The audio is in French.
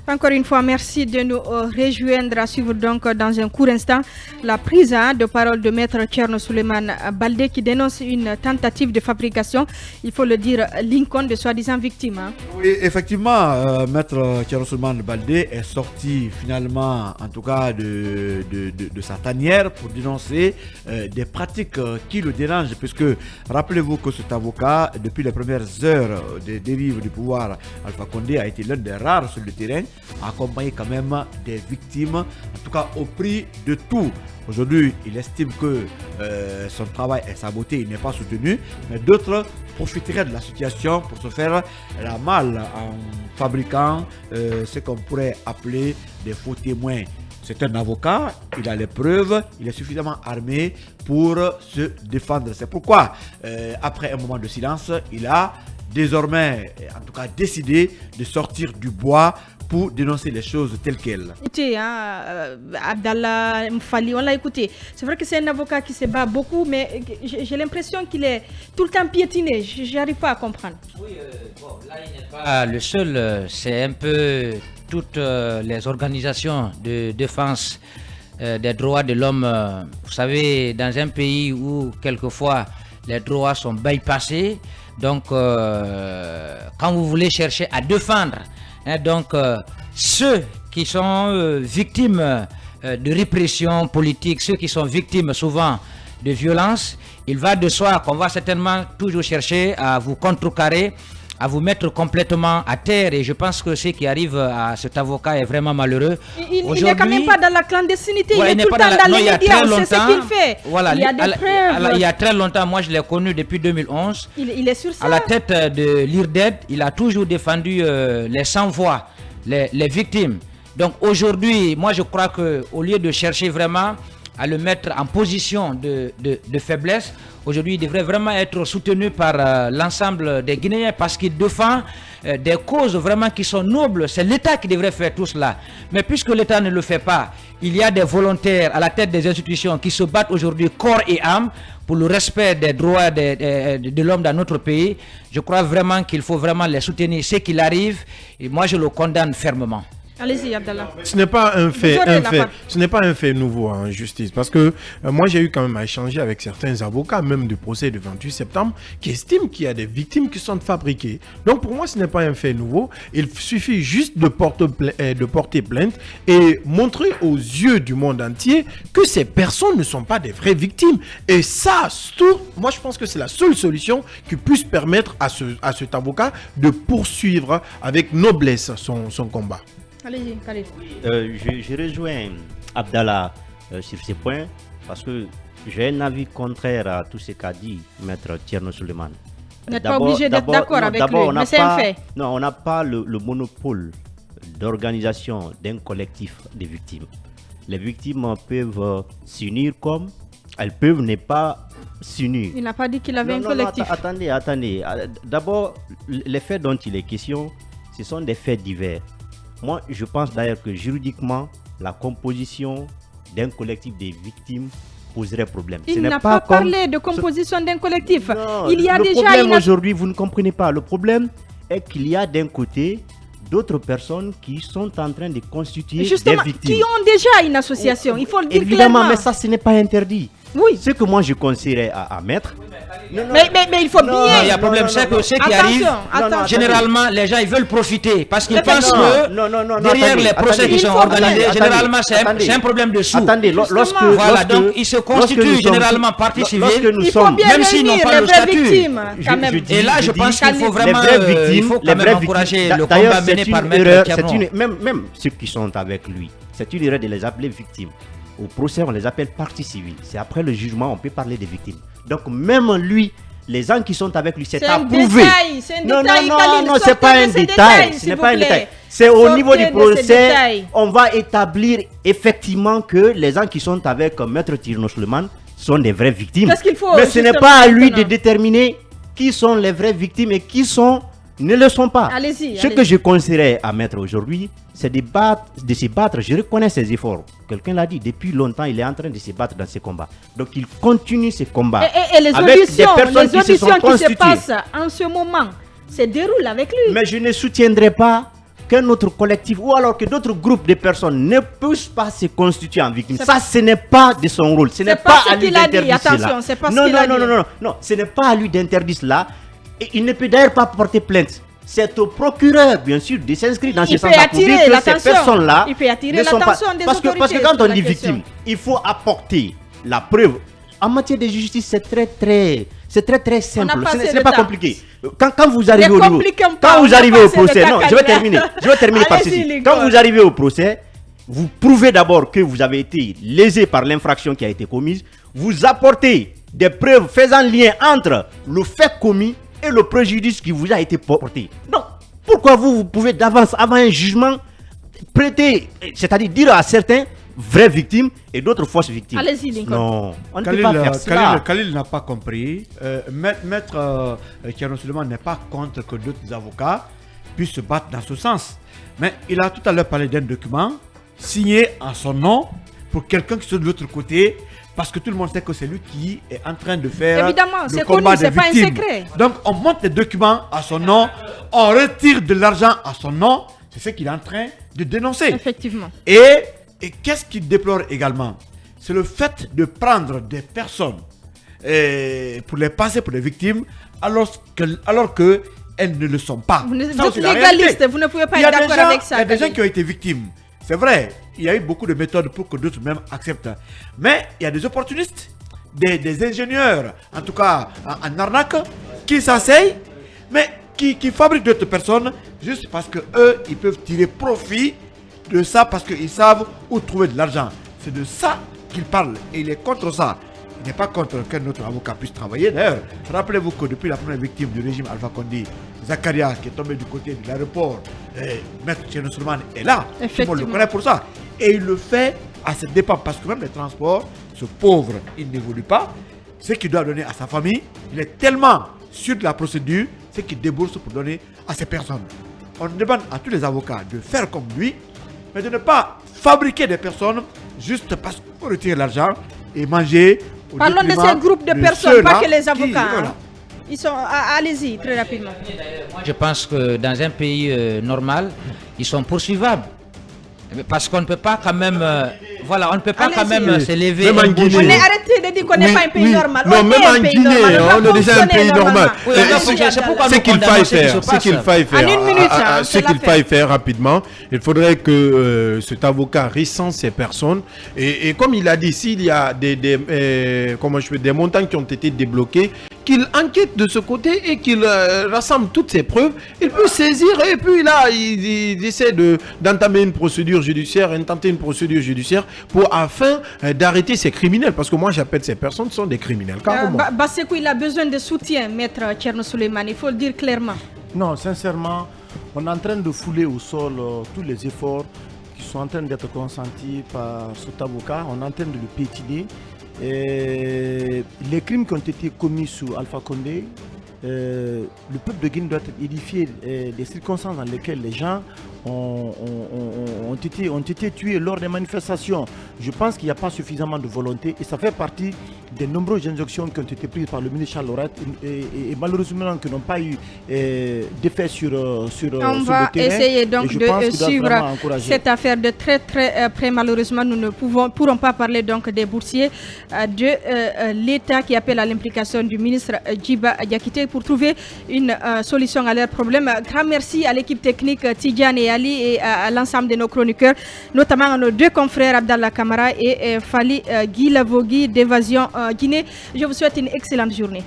Encore une fois, merci de nous rejoindre à suivre donc dans un court instant la prise de parole de Maître Thierno Souleymane Baldé qui dénonce une tentative de fabrication, il faut le dire, Lincoln de soi-disant victimes. Oui, effectivement, Maître Thierno Souleymane Baldé est sorti finalement, en tout cas, de sa tanière pour dénoncer des pratiques qui le dérangent, puisque rappelez-vous que cet avocat, depuis les premières heures des dérives du pouvoir Alpha Condé, a été l'un des rares sur le terrain à accompagner quand même des victimes, en tout cas au prix de tout. Aujourd'hui, il estime que son travail est saboté, il n'est pas soutenu, mais d'autres profiteraient de la situation pour se faire la malle en fabriquant ce qu'on pourrait appeler des faux témoins. C'est un avocat, il a les preuves, il est suffisamment armé pour se défendre. C'est pourquoi, après un moment de silence, il a désormais, en tout cas, décidé de sortir du bois pour dénoncer les choses telles quelles. Écoutez, Abdallah Mfali, on l'a écouté. C'est vrai que c'est un avocat qui se bat beaucoup, mais j'ai l'impression qu'il est tout le temps piétiné. Je n'arrive pas à comprendre. Oui, là, il n'est pas le seul. C'est un peu toutes les organisations de défense des droits de l'homme. Vous savez, dans un pays où quelquefois les droits sont bypassés, donc quand vous voulez chercher à défendre, donc ceux qui sont victimes de répression politique, ceux qui sont victimes souvent de violence, il va de soi qu'on va certainement toujours chercher à vous contrecarrer, à vous mettre complètement à terre, et je pense que ce qui arrive à cet avocat est vraiment malheureux. Il n'est quand même pas dans la clandestinité, il est tout le temps dans les médias, on sait ce qu'il fait. Voilà, il y a des preuves. Il y a très longtemps, moi je l'ai connu depuis 2011. Il est sur ça. À la tête de l'IRDED, il a toujours défendu les sans-voix, les victimes. Donc aujourd'hui, moi je crois qu'au lieu de chercher vraiment à le mettre en position de faiblesse, aujourd'hui il devrait vraiment être soutenu par l'ensemble des Guinéens parce qu'il défend des causes vraiment qui sont nobles. C'est l'État qui devrait faire tout cela. Mais puisque l'État ne le fait pas, il y a des volontaires à la tête des institutions qui se battent aujourd'hui corps et âme pour le respect des droits de l'homme dans notre pays. Je crois vraiment qu'il faut vraiment les soutenir. Ce qu'il arrive, et moi je le condamne fermement. Allez-y, Abdallah. Ce n'est pas ce n'est pas un fait nouveau en justice, parce que moi j'ai eu quand même à échanger avec certains avocats, même du procès du 28 septembre, qui estiment qu'il y a des victimes qui sont fabriquées. Donc pour moi ce n'est pas un fait nouveau. Il suffit juste de porter plainte et montrer aux yeux du monde entier que ces personnes ne sont pas des vraies victimes. Et ça, moi je pense que c'est la seule solution qui puisse permettre à cet avocat de poursuivre avec noblesse son combat. Allez-y, Khalid. Je rejoins Abdallah sur ces points parce que j'ai un avis contraire à tout ce qu'a dit Maître Thierno Souleymane. Vous n'êtes pas obligé d'être d'accord avec lui, mais c'est un fait. Non, on n'a pas le monopole d'organisation d'un collectif de victimes. Les victimes peuvent s'unir comme elles peuvent ne pas s'unir. Il n'a pas dit qu'il avait un collectif. Attendez. D'abord, les faits dont il est question, ce sont des faits divers. Moi, je pense d'ailleurs que juridiquement, la composition d'un collectif des victimes poserait problème. Il n'a pas parlé de composition d'un collectif. Non, il y a le déjà problème aujourd'hui, vous ne comprenez pas. Le problème est qu'il y a d'un côté d'autres personnes qui sont en train de constituer justement, des victimes. qui ont déjà une association, il faut le dire évidemment, clairement. Mais ça, ce n'est pas interdit. Oui. Ce que moi, je conseillerais à mettre... Mais il faut bien... Non, il y a problème, c'est que ce qui arrive, généralement, les gens ils veulent profiter parce qu'ils pensent que derrière les procès qui sont organisés, généralement, c'est un problème de sous. Attendez, voilà, donc ils se constituent généralement partie civile, même s'ils n'ont pas le statut. Et là, je pense qu'il faut vraiment encourager le combat mené par Maître Thierno. Même ceux qui sont avec lui, c'est une erreur de les appeler victimes. Au procès, on les appelle partie civile. C'est après le jugement, on peut parler des victimes. Donc même lui, les gens qui sont avec lui, c'est approuvé. Non, c'est pas un détail. Ce n'est pas un détail. C'est au niveau du procès, on va établir effectivement que les gens qui sont avec Maître Thierno Souleymane sont des vraies victimes. Mais ce n'est pas à lui de déterminer qui sont les vraies victimes et qui ne le sont pas. Ce que je conseillerais à Maître aujourd'hui, c'est de se battre. Je reconnais ses efforts. Quelqu'un l'a dit, depuis longtemps, il est en train de se battre dans ces combats. Donc il continue ses combats. Et les auditions qui se passent en ce moment se déroulent avec lui. Mais je ne soutiendrai pas qu'un autre collectif ou alors que d'autres groupes de personnes ne puissent pas se constituer en victime. Ça, ce n'est pas de son rôle. Ce n'est pas à lui d'interdire cela. Non, ce n'est pas à lui d'interdire cela. Et il ne peut d'ailleurs pas porter plainte. C'est au procureur, bien sûr, de s'inscrire dans ce sens-là pour dire que ces personnes-là ne sont pas... Parce que quand on dit victime, il faut apporter la preuve. En matière de justice, c'est très simple. Ce n'est pas compliqué. Quand vous arrivez au procès, non, je vais terminer par ceci. Quand vous arrivez au procès, vous prouvez d'abord que vous avez été lésé par l'infraction qui a été commise. Vous apportez des preuves faisant lien entre le fait commis et le préjudice qui vous a été porté. Donc, pourquoi vous pouvez d'avance, avant un jugement, prêter, c'est-à-dire dire à certains vraies victimes et d'autres fausses victimes? Allez-y, Lincoln. Non, on ne peut pas faire cela. Khalil n'a pas compris. Maître Thierno Souleymane n'est pas contre que d'autres avocats puissent se battre dans ce sens. Mais il a tout à l'heure parlé d'un document signé en son nom pour quelqu'un qui est de l'autre côté. Parce que tout le monde sait que c'est lui qui est en train de faire le combat des victimes. Évidemment, c'est pas un secret. Donc, on monte les documents à son nom, on retire de l'argent à son nom. C'est ce qu'il est en train de dénoncer. Effectivement. Et qu'est-ce qu'il déplore également? C'est le fait de prendre des personnes pour les passer pour des victimes alors qu'elles ne le sont pas. Vous êtes légaliste, vous ne pouvez pas être d'accord avec ça. Il y a des gens qui ont été victimes. C'est vrai, il y a eu beaucoup de méthodes pour que d'autres même acceptent. Mais il y a des opportunistes, des ingénieurs, en tout cas en arnaque, qui s'asseyent, mais qui fabriquent d'autres personnes juste parce qu'eux, ils peuvent tirer profit de ça parce qu'ils savent où trouver de l'argent. C'est de ça qu'il parle et il est contre ça. Il n'est pas contre qu'un autre avocat puisse travailler. D'ailleurs, rappelez-vous que depuis la première victime du régime Alpha Condé, Zakaria, qui est tombé du côté de l'aéroport, Maître Thierno Souleymane est là. Tout le monde le connaît pour ça. Et il le fait à ses dépens parce que même les transports, ce pauvre, il n'évolue pas. Ce qu'il doit donner à sa famille, il est tellement sûr de la procédure, c'est qu'il débourse pour donner à ces personnes. On demande à tous les avocats de faire comme lui, mais de ne pas fabriquer des personnes juste parce qu'on retire l'argent et manger. Parlons de ces groupes de personnes, pas que les avocats. Ils sont. Allez-y, très rapidement. Moi, je pense que dans un pays normal, ils sont poursuivables. Parce qu'on ne peut pas quand même. Voilà, on ne peut pas quand même s'élever. On est arrêté de dire qu'on n'est pas un pays normal. Non, même en Guinée, on est déjà un pays normal. Ce qu'il faille faire, en une minute, ce qu'il faille faire rapidement, il faudrait que cet avocat recense ces personnes. Et comme il a dit, s'il y a des montants qui ont été débloqués, qu'il enquête de ce côté et qu'il rassemble toutes ces preuves, il peut saisir et puis là, il essaie d'entamer une procédure judiciaire, intenter une procédure judiciaire afin d'arrêter ces criminels. Parce que moi, j'appelle ces personnes sont des criminels. Bassekou, il a besoin de soutien, Maître Thierno Souleymane, il faut le dire clairement. Non, sincèrement, on est en train de fouler au sol tous les efforts qui sont en train d'être consentis par cet avocat. On est en train de le piétiner. Et les crimes qui ont été commis sous Alpha Condé, le peuple de Guinée doit être édifié des circonstances dans lesquelles les gens ont été tués lors des manifestations. Je pense qu'il n'y a pas suffisamment de volonté et ça fait partie des nombreuses injonctions qui ont été prises par le ministre Charles Laurent et malheureusement qui n'ont pas eu d'effet sur le terrain. On va essayer donc de suivre cette affaire de très près. Malheureusement, nous ne pourrons pas parler donc des boursiers de l'État qui appelle à l'implication du ministre Djiba Diakité pour trouver une solution à leurs problèmes. Grand merci à l'équipe technique Tidjane et Ali et à l'ensemble de nos chroniqueurs, notamment à nos deux confrères Abdallah Kamara et Fali Guilavogui d'Évasion Guinée. Je vous souhaite une excellente journée.